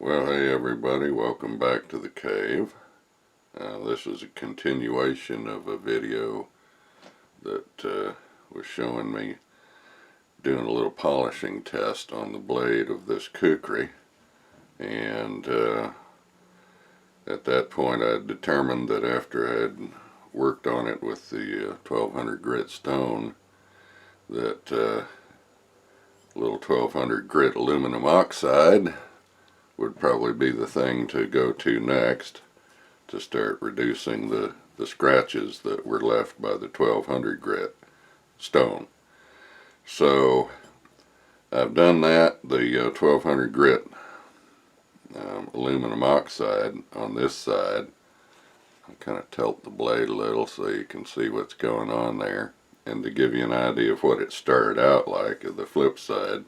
Well, hey everybody, welcome back to the cave. This is a continuation of a video that was showing me doing a little polishing test on the blade of this kukri. And at that point I determined that after I had worked on it with the 1200 grit stone, that little 1200 grit aluminum oxide would probably be the thing to go to next to start reducing the scratches that were left by the 1200 grit stone. So I've done that. The 1200 grit aluminum oxide on this side, I'll kind of tilt the blade a little so you can see what's going on there, and to give you an idea of what it started out like. At the flip side,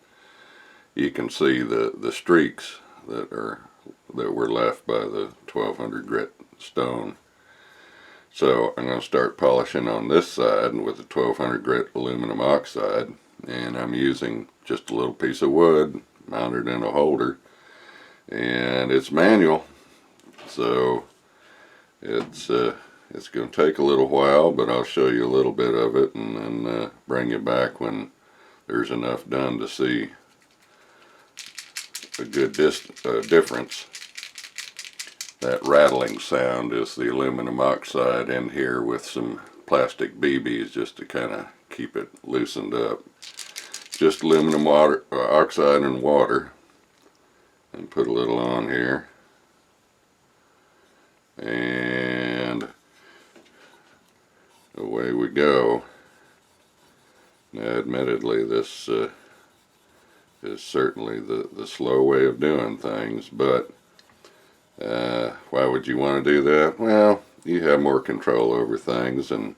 you can see the streaks that were left by the 1200 grit stone. So I'm going to start polishing on this side with the 1200 grit aluminum oxide, and I'm using just a little piece of wood mounted in a holder, and it's manual, so it's going to take a little while, but I'll show you a little bit of it and then bring you back when there's enough done to see a good difference. That rattling sound is the aluminum oxide in here with some plastic BBs just to kind of keep it loosened up. Just aluminum oxide and water, and put a little on here, and away we go. Now admittedly this is certainly the slow way of doing things, but why would you want to do that? Well, you have more control over things, and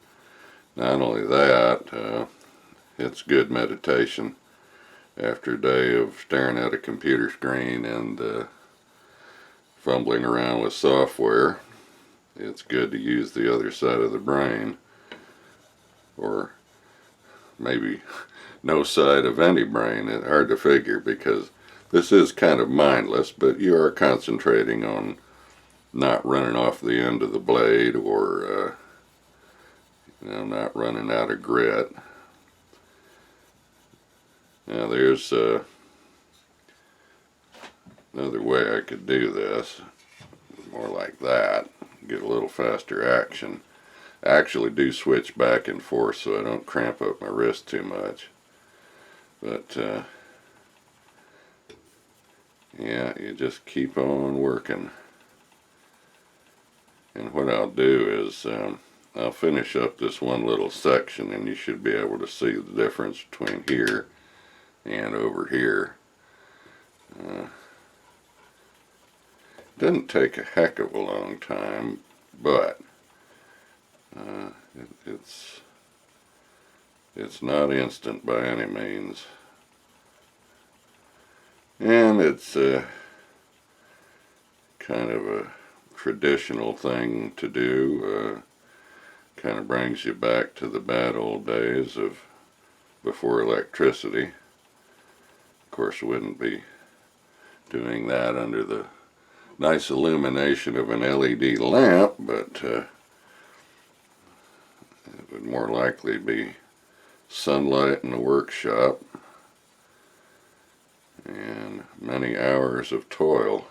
not only that, it's good meditation after a day of staring at a computer screen and fumbling around with software. It's good to use the other side of the brain, or maybe no side of any brain. It's hard to figure because this is kind of mindless, but you are concentrating on not running off the end of the blade, or not running out of grit. Now there's another way I could do this, more like that, get a little faster action. I actually do switch back and forth so I don't cramp up my wrist too much. But yeah, you just keep on working. And what I'll do is I'll finish up this one little section, and you should be able to see the difference between here and over here. It doesn't take a heck of a long time, but it's not instant by any means. And it's kind of a traditional thing to do. Kind of brings you back to the bad old days of before electricity. Of course, I wouldn't be doing that under the nice illumination of an LED lamp, but it would more likely be sunlight in the workshop and many hours of toil,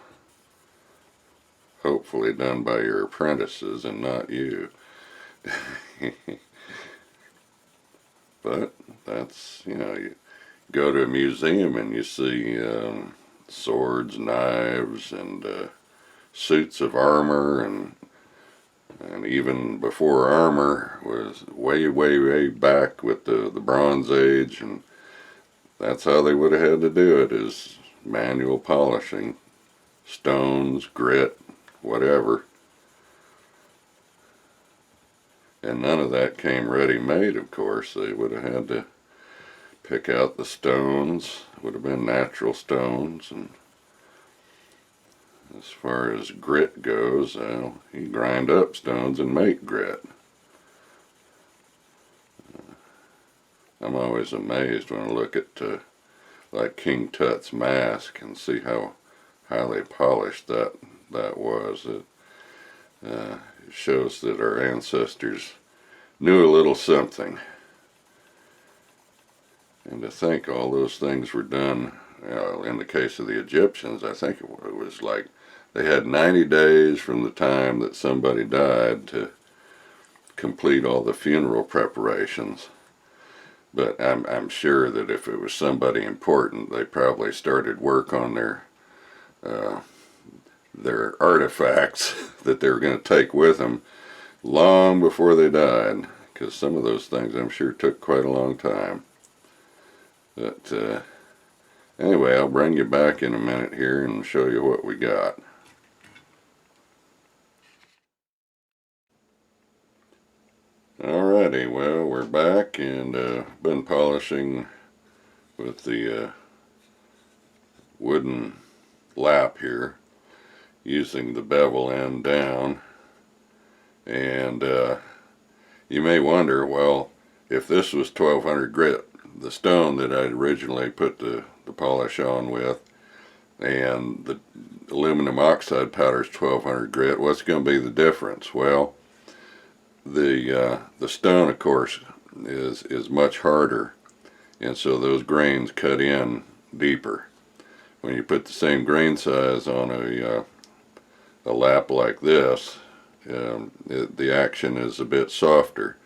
hopefully done by your apprentices and not you. But that's, you go to a museum and you see swords, knives, and suits of armor, and even before armor was way back with the Bronze Age, and that's how they would have had to do it, is manual polishing, stones, grit, whatever. And none of that came ready-made, of course. They would have had to pick out the stones. It would have been natural stones. And as far as grit goes, you grind up stones and make grit. I'm always amazed when I look at like King Tut's mask and see how highly polished that was. It shows that our ancestors knew a little something. And to think all those things were done, in the case of the Egyptians, I think it was like they had 90 days from the time that somebody died to complete all the funeral preparations. But I'm sure that if it was somebody important, they probably started work on uh, their artifacts that they were going to take with them long before they died, because some of those things I'm sure took quite a long time. But anyway, I'll bring you back in a minute here and show you what we got. Alrighty, well, we're back and been polishing with the wooden lap here, using the bevel end down. And you may wonder, well, if this was 1200 grit, the stone that I'd originally put the polish on with, and the aluminum oxide powder is 1200 grit, what's going to be the difference? Well, the stone, of course, is much harder, and so those grains cut in deeper. When you put the same grain size on a lap like this, the action is a bit softer,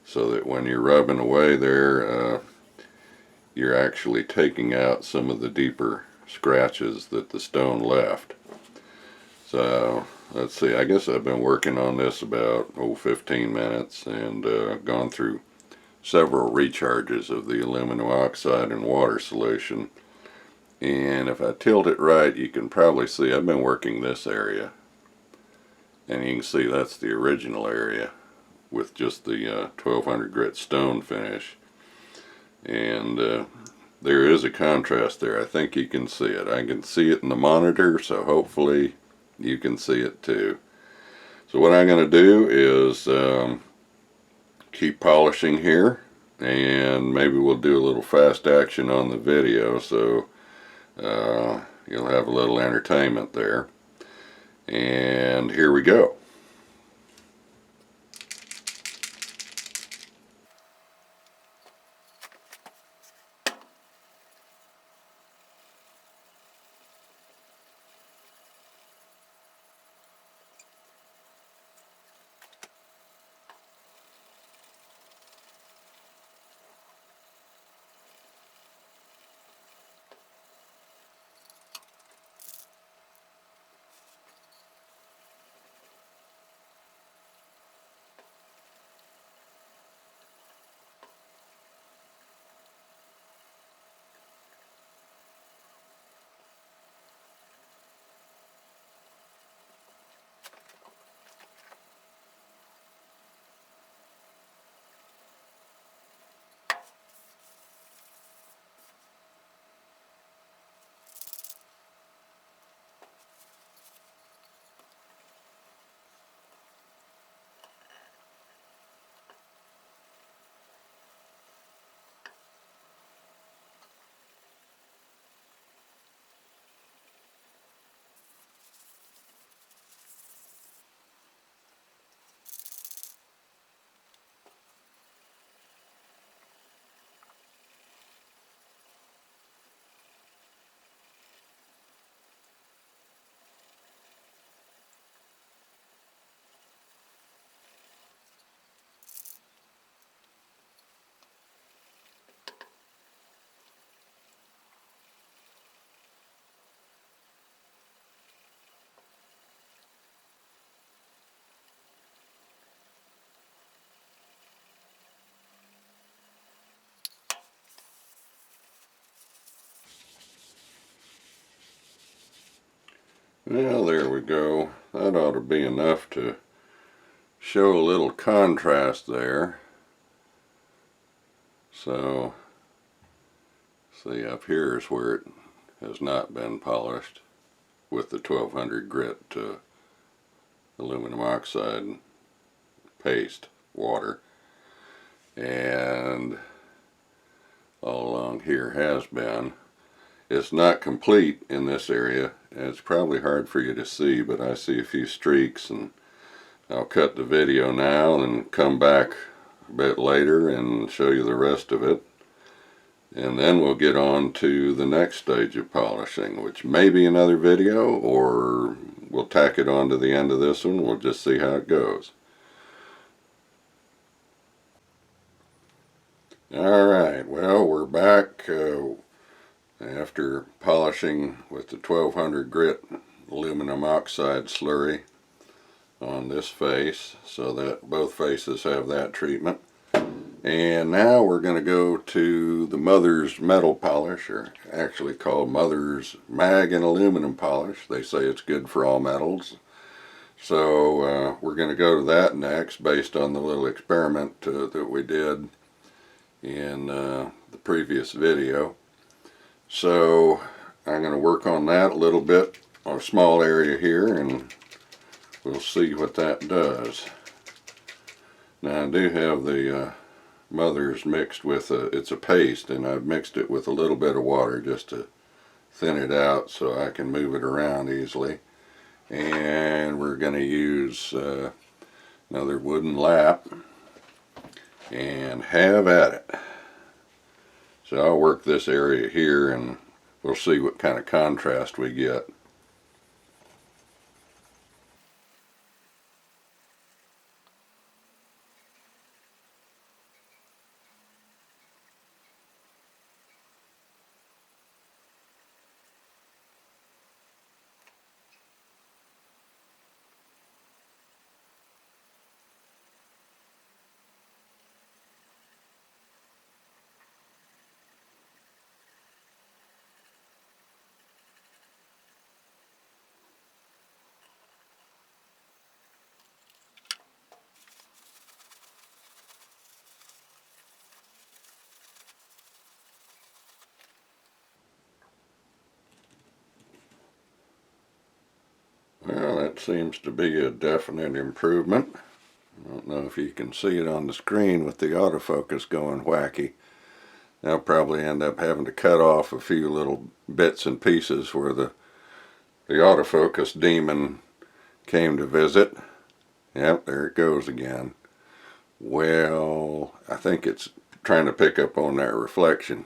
so that when you're rubbing away there, you're actually taking out some of the deeper scratches that the stone left. So let's see, I guess I've been working on this about 15 minutes and gone through several recharges of the aluminum oxide and water solution. And if I tilt it right, you can probably see I've been working this area, and you can see that's the original area with just the 1200 grit stone finish. And there is a contrast there. I think you can see it. I can see it in the monitor, so hopefully you can see it too. So what I'm going to do is keep polishing here, and maybe we'll do a little fast action on the video, so you'll have a little entertainment there. And here we go. Well, there we go. That ought to be enough to show a little contrast there. So, see, up here is where it has not been polished with the 1200 grit aluminum oxide paste water. And all along here has been. It's not complete in this area. it's probably hard for you to see, but I see a few streaks, and I'll cut the video now and come back a bit later and show you the rest of it. And then we'll get on to the next stage of polishing, which may be another video, or we'll tack it on to the end of this one. We'll just see how it goes. Alright, well, we're back after polishing with the 1200 grit aluminum oxide slurry on this face, so that both faces have that treatment. And now we're going to go to the Mother's metal polish, or actually called Mother's mag and aluminum polish. They say it's good for all metals. So we're going to go to that next, based on the little experiment that we did in the previous video. So I'm going to work on that a little bit on a small area here, and we'll see what that does. Now I do have the Mother's mixed with it's a paste, and I've mixed it with a little bit of water just to thin it out so I can move it around easily. And we're going to use another wooden lap and have at it. So I'll work this area here, and we'll see what kind of contrast we get. Well, that seems to be a definite improvement. I don't know if you can see it on the screen with the autofocus going wacky. I'll probably end up having to cut off a few little bits and pieces where the autofocus demon came to visit. Yep, there it goes again. Well, I think it's trying to pick up on that reflection.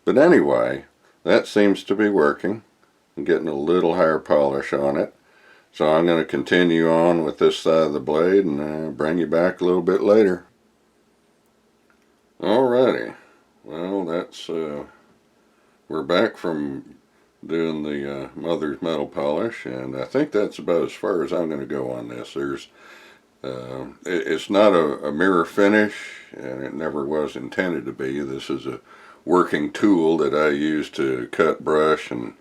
But anyway, that seems to be working. I'm getting a little higher polish on it. So I'm going to continue on with this side of the blade and bring you back a little bit later. Alrighty. Well, that's we're back from doing the Mother's metal polish, and I think that's about as far as I'm going to go on this. There's it's not a mirror finish, and it never was intended to be. This is a working tool that I use to cut brush and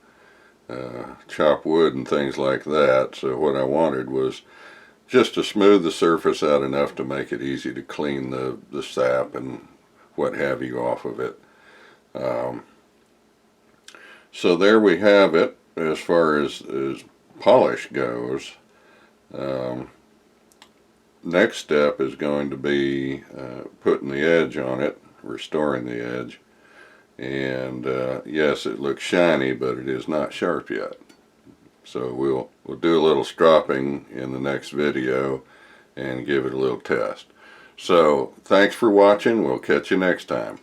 chop wood and things like that. So what I wanted was just to smooth the surface out enough to make it easy to clean the sap and what have you off of it. So there we have it as far as polish goes. Next step is going to be putting the edge on it, restoring the edge. And yes, it looks shiny, but it is not sharp yet. So we'll do a little stropping in the next video and give it a little test. So thanks for watching. We'll catch you next time.